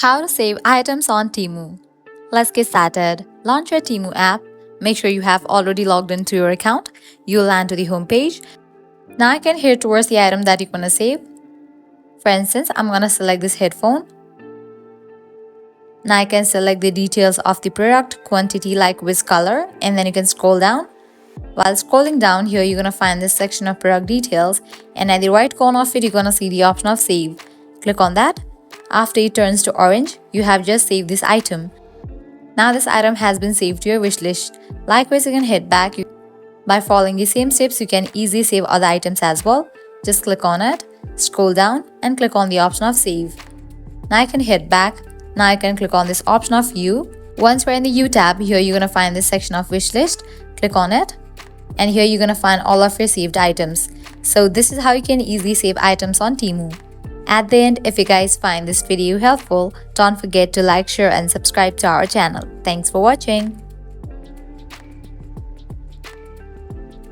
How to save items on Temu. Let's get started. Launch your Temu app. Make sure you have already logged into your account. You'll land to the home page. Now I can head towards the item that you want to save. For instance, I'm going to select this headphone. Now I can select the details of the product, quantity like which color, and then you can scroll down. While scrolling down here, you're going to find this section of product details, and at the right corner of it, you're going to see the option of save. Click on that. After it turns to orange, you have just saved this item. Now this item has been saved to your wish list. Likewise, you can head back. By following the same steps, you can easily save other items as well. Just click on it, scroll down, and click on the option of save. Now I can head back. Now I can click on this option of view. Once we're in the view tab, here you're going to find this section of wish list. Click on it. And here you're going to find all of your saved items. So this is how you can easily save items on Temu. At the end, if you guys find this video helpful, don't forget to like, share and subscribe to our channel. Thanks for watching.